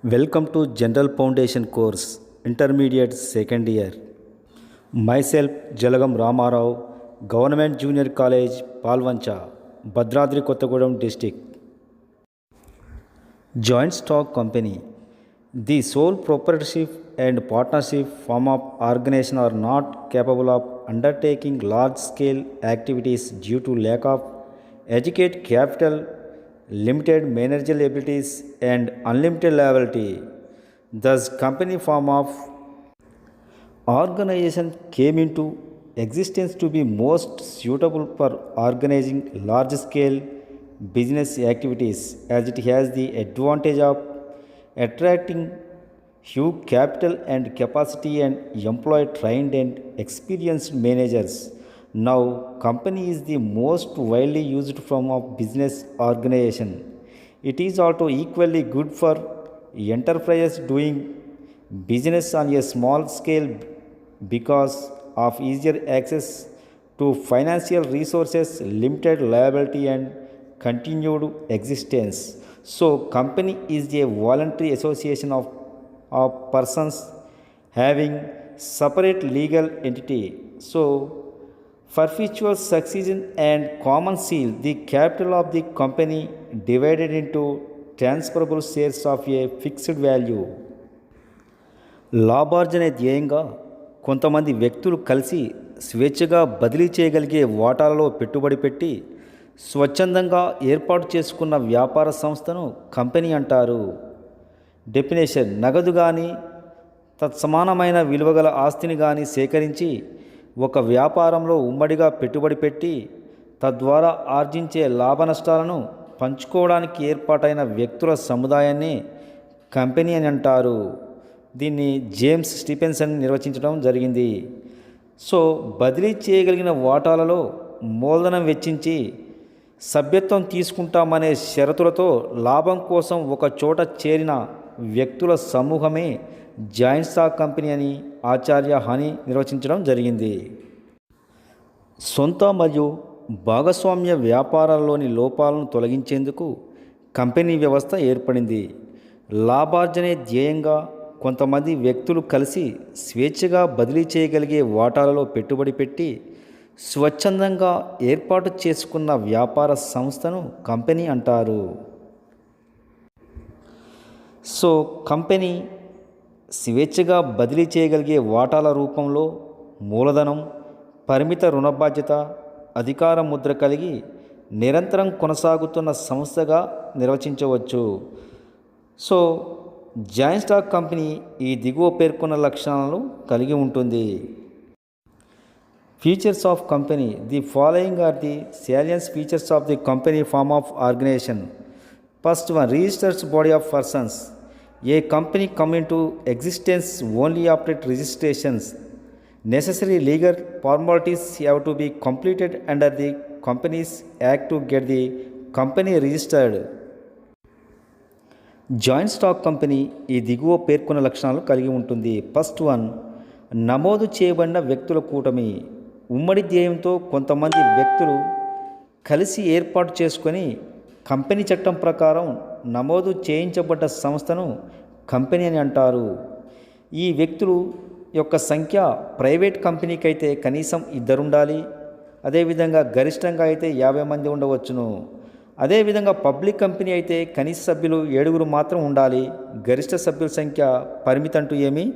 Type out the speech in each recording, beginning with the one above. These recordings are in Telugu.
Welcome to General Foundation course, Intermediate Second Year. Myself, Jalagam Ramarao, Government Junior College, Palvancha, Bhadradri Kottagudem District. Joint Stock Company. The sole proprietorship and partnership form of organization are not capable of undertaking large-scale activities due to lack of adequate capital, limited managerial abilities, and unlimited liability. Thus, company form of organization came into existence to be most suitable for organizing large-scale business activities, as it has the advantage of attracting huge capital and capacity and employ trained and experienced managers. Now, company is the most widely used form of business organization. It is also equally good for enterprises doing business on a small scale because of easier access to financial resources, limited liability, and continued existence. So, company is a voluntary association of persons having separate legal entity. So, perpetual succession and common seal, the capital of the company divided into transferable shares of a fixed value. లాభార్జన ధ్యేయంగా కొంతమంది వ్యక్తులు కలిసి స్వేచ్ఛగా బదిలీ చేయగలిగే వాటాలలో పెట్టుబడి పెట్టి స్వచ్ఛందంగా ఏర్పాటు చేసుకున్న వ్యాపార సంస్థను కంపెనీ అంటారు. డెఫినేషన్: నగదు కానీ తత్సమానమైన విలువగల ఆస్తిని కానీ సేకరించి ఒక వ్యాపారంలో ఉమ్మడిగా పెట్టుబడి పెట్టి తద్వారా ఆర్జించే లాభ నష్టాలను పంచుకోవడానికి ఏర్పాటైన వ్యక్తుల సముదాయాన్ని కంపెనీ అని అంటారు. దీన్ని జేమ్స్ స్టీఫెన్సన్ నిర్వచించడం జరిగింది. సో, బదిలీ చేయగలిగిన వాటాలలో మూలధనం వెచ్చించి సభ్యత్వం తీసుకుంటామనే షరతులతో లాభం కోసం ఒక చోట చేరిన వ్యక్తుల సమూహమే జాయింట్ స్టాక్ కంపెనీ అని ఆచార్య హనీ నిర్వచించడం జరిగింది. సొంత మరియు భాగస్వామ్య వ్యాపారాల్లోని లోపాలను తొలగించేందుకు కంపెనీ వ్యవస్థ ఏర్పడింది. లాభార్జనే ధ్యేయంగా కొంతమంది వ్యక్తులు కలిసి స్వేచ్ఛగా బదిలీ చేయగలిగే వాటాలలో పెట్టుబడి పెట్టి స్వచ్ఛందంగా ఏర్పాటు చేసుకున్న వ్యాపార సంస్థను కంపెనీ అంటారు. సో, కంపెనీ స్వేచ్ఛగా బదిలీ చేయగలిగే వాటాల రూపంలో మూలధనం, పరిమిత రుణ బాధ్యత, అధికార ముద్ర కలిగి నిరంతరం కొనసాగుతున్న సంస్థగా నిర్వచించవచ్చు. సో, జాయింట్ స్టాక్ కంపెనీ ఈ దిగువ పేర్కొన్న లక్షణాలను కలిగి ఉంటుంది. Features of company. The following are the salient features of the company form of organisation. First one, registers body of persons. A company come into existence only after registrations. Necessary legal formalities have to be completed under the Companies Act to get the company registered. Joint stock company ఈ దిగువ పేర్కొన్న లక్షణాలు కలిగి ఉంటుంది. ఫస్ట్ వన్, నమోదు చేయబడిన వ్యక్తుల కూటమి. ఉమ్మడి ధ్యేయంతో కొంతమంది వ్యక్తులు కలిసి ఏర్పాటు చేసుకొని కంపెనీ చట్టం ప్రకారం నమోదు చేయించబడ్డ సంస్థను కంపెనీ అని అంటారు. ఈ వ్యక్తులు యొక్క సంఖ్య ప్రైవేట్ కంపెనీకి అయితే కనీసం 2 ఉండాలి. అదేవిధంగా గరిష్టంగా అయితే 50 మంది ఉండవచ్చును. అదేవిధంగా పబ్లిక్ కంపెనీ అయితే కనీస సభ్యులు 7 మాత్రం ఉండాలి. గరిష్ట సభ్యుల సంఖ్య పరిమితంటూ ఏమీ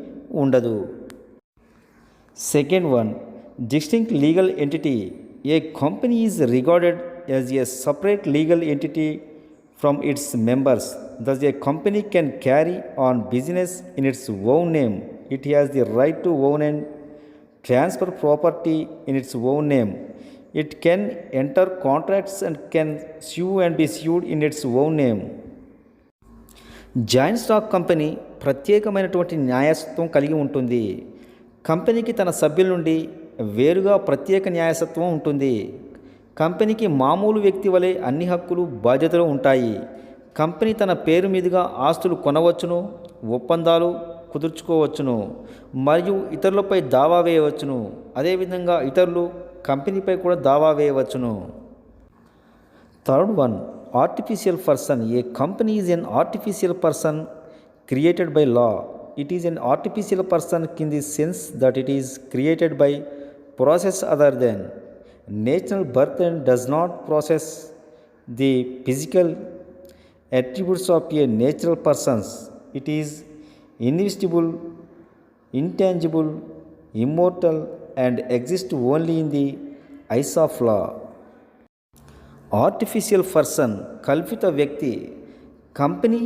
ఉండదు. Second one, distinct legal entity. A company is regarded as a separate legal entity from its members. Thus, a company can carry on business in its own name. It has the right to own and transfer property in its own name. It can enter contracts and can sue and be sued in its own name. Joint stock company ప్రత్యేకమైనటువంటి న్యాయసత్వం కలిగి ఉంటుంది. కంపెనీకి తన సభ్యుల నుండి వేరుగా ప్రత్యేక న్యాయసత్వం ఉంటుంది. కంపెనీకి మామూలు వ్యక్తి వలె అన్ని హక్కులు, బాధ్యతలు ఉంటాయి. కంపెనీ తన పేరు మీదుగా ఆస్తులు కొనవచ్చును, ఒప్పందాలు కుదుర్చుకోవచ్చును మరియు ఇతరులపై దావా వేయవచ్చును. అదేవిధంగా ఇతరులు కంపెనీపై కూడా దావా వేయవచ్చును. Third one, artificial person. A company is an artificial person created by law. It is an artificial person in the sense that it is created by process other than natural birth and does not possess the physical attributes of a natural person. It is invisible, intangible, immortal, and exists only in the eyes of law. Artificial person కల్పిత వ్యక్తి కంపెనీ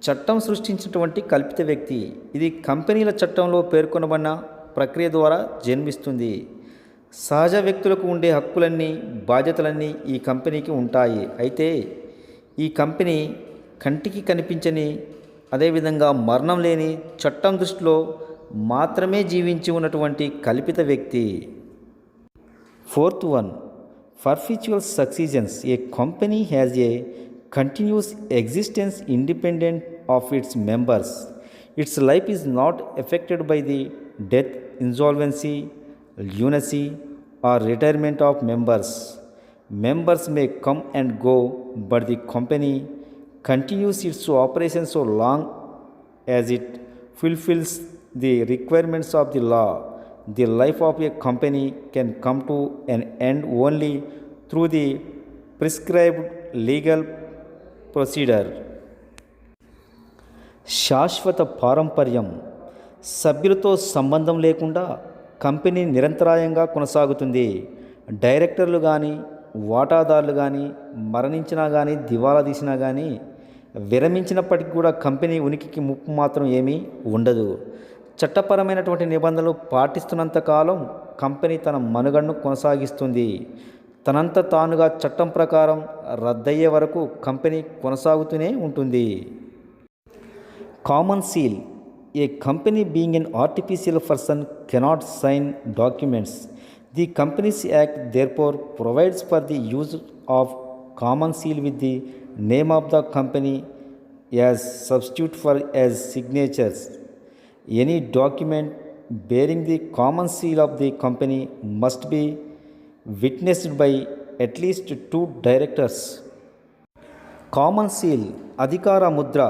చట్టం సృష్టించినటువంటి కల్పిత వ్యక్తి. ఇది కంపెనీల చట్టంలో పేర్కొనబడిన ప్రక్రియ ద్వారా జన్మిస్తుంది. సహజ వ్యక్తులకు ఉండే హక్కులన్నీ బాధ్యతలన్నీ ఈ కంపెనీకి ఉంటాయి. అయితే ఈ కంపెనీ కంటికి కనిపించని అదేవిధంగా మరణం లేని చట్టం దృష్టిలో మాత్రమే జీవించి ఉన్నటువంటి కల్పిత వ్యక్తి. Fourth one, perpetual successions. A company has a continuous existence independent of its members. Its life is not affected by the death, insolvency, lunacy, or retirement of members. Members may come and go, but the company continues its operation so long as it fulfills the requirements of the law. The life of a company can come to an end only through the prescribed legal procedure. శాశ్వత పారంపర్యం. సభ్యులతో సంబంధం లేకుండా కంపెనీ నిరంతరాయంగా కొనసాగుతుంది. డైరెక్టర్లు కానీ వాటాదారులు కానీ మరణించినా కానీ దివాలా తీసినా కానీ విరమించినప్పటికీ కూడా కంపెనీ ఉనికికి ముప్పు మాత్రం ఏమీ ఉండదు. చట్టపరమైనటువంటి నిబంధనలు పాటిస్తున్నంత కాలం కంపెనీ తన మనుగడను కొనసాగిస్తుంది. తనంత తానుగా చట్టం ప్రకారం రద్దయ్యే వరకు కంపెనీ కొనసాగుతూనే ఉంటుంది. Common seal. A company being an artificial person cannot sign documents. The companies act therefore provides for the use of common seal with the name of the company as substitute for as signatures. Any document bearing the common seal of the company must be witnessed by at least 2 directors. Common seal అధికార ముద్ర.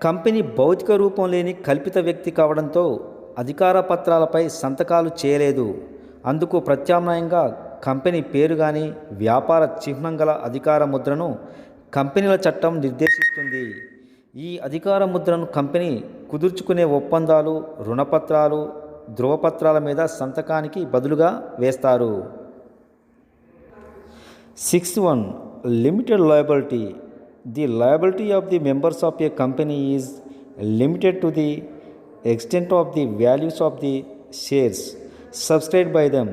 కంపెనీ భౌతిక రూపం లేని కల్పిత వ్యక్తి కావడంతో అధికార పత్రాలపై సంతకాలు చేయలేదు. అందుకు ప్రత్యామ్నాయంగా కంపెనీ పేరు కానీ వ్యాపార చిహ్నం గల అధికార ముద్రను కంపెనీల చట్టం నిర్దేశిస్తుంది. ఈ అధికార ముద్రను కంపెనీ కుదుర్చుకునే ఒప్పందాలు, రుణపత్రాలు, ధృవపత్రాల మీద సంతకానికి బదులుగా వేస్తారు. 6th one, limited liability. The liability of the members of a company is limited to the extent of the values of the shares subscribed by them.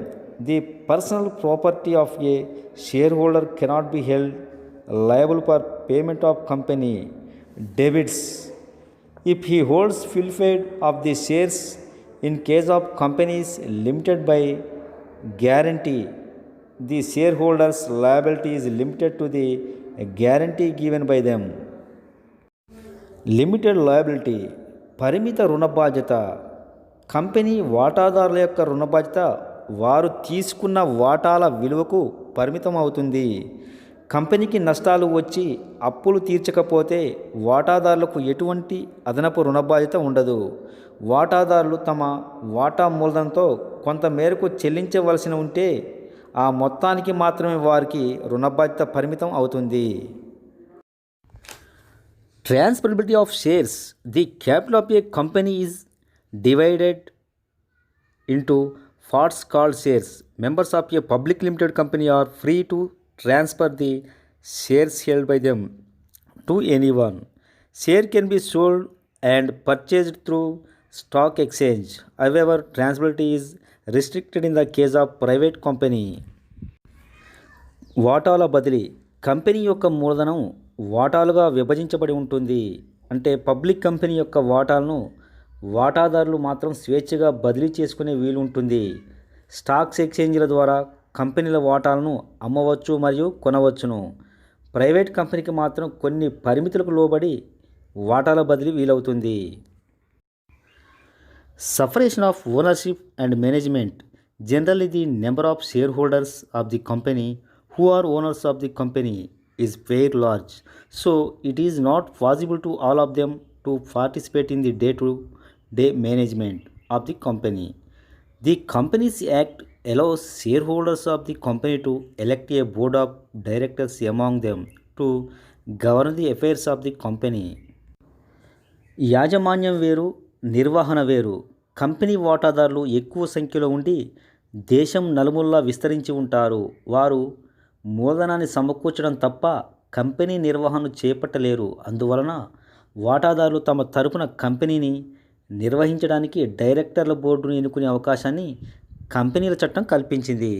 The personal property of a shareholder cannot be held liable for payment of company debits if he holds full faith of the shares. In case of companies limited by guarantee, the shareholders' liability is limited to the guarantee given by them. Limited liability. పరిమిత రుణ బాధ్యత. కంపెనీ వాటాదారుల యొక్క రుణ బాధ్యత వారు తీసుకున్న వాటాల విలువకు పరిమితం అవుతుంది. కంపెనీకి నష్టాలు వచ్చి అప్పులు తీర్చకపోతే వాటాదారులకు ఎటువంటి అదనపు రుణ బాధ్యత ఉండదు. వాటాదారులు తమ వాటా మూలధనంతో కొంత మేరకు చెల్లించవలసి ఉంటే ఆ మొత్తానికి మాత్రమే వారికి రుణ బాధ్యత పరిమితం అవుతుంది. Transferability of shares. The capital of a company is divided into parts called shares. Members of a public limited company are free to transfer the shares held by them to anyone. Share can be sold and purchased through stock exchange. However, transferability is restricted in the case of private company. వాటాల బదిలీ. కంపెనీ యొక్క మూలధనం వాటాలుగా విభజించబడి ఉంటుంది. అంటే పబ్లిక్ కంపెనీ యొక్క వాటాలను వాటాదారులు మాత్రం స్వేచ్ఛగా బదిలీ చేసుకునే వీలు ఉంటుంది. స్టాక్స్ ఎక్స్చేంజ్ల ద్వారా కంపెనీల వాటాలను అమ్మవచ్చు మరియు కొనవచ్చును. ప్రైవేట్ కంపెనీకి మాత్రం కొన్ని పరిమితులకు లోబడి వాటాల బదిలీ వీలవుతుంది. Separation of ownership and management. Generally the number of share holders of the company who are owners of the company is very large, so it is not possible to all of them to participate in the day-to-day management of the company. The Companies Act allows shareholders of the company to elect a board of directors among them to govern the affairs of the company. యాజమాన్యం వేరు, నిర్వహణ వేరు. కంపెనీ వాటాదారులు ఎక్కువ సంఖ్యలో ఉండి దేశం నలుమూలలా విస్తరించి ఉంటారు. వారు మూలధనాన్ని సమకూర్చడం తప్ప కంపెనీ నిర్వహణను చేపట్టలేరు. అందువలన వాటాదారులు తమ తరపున కంపెనీని నిర్వహించడానికి డైరెక్టర్ల బోర్డును ఎన్నుకునే అవకాశాన్ని కంపెనీల చట్టం కల్పించింది.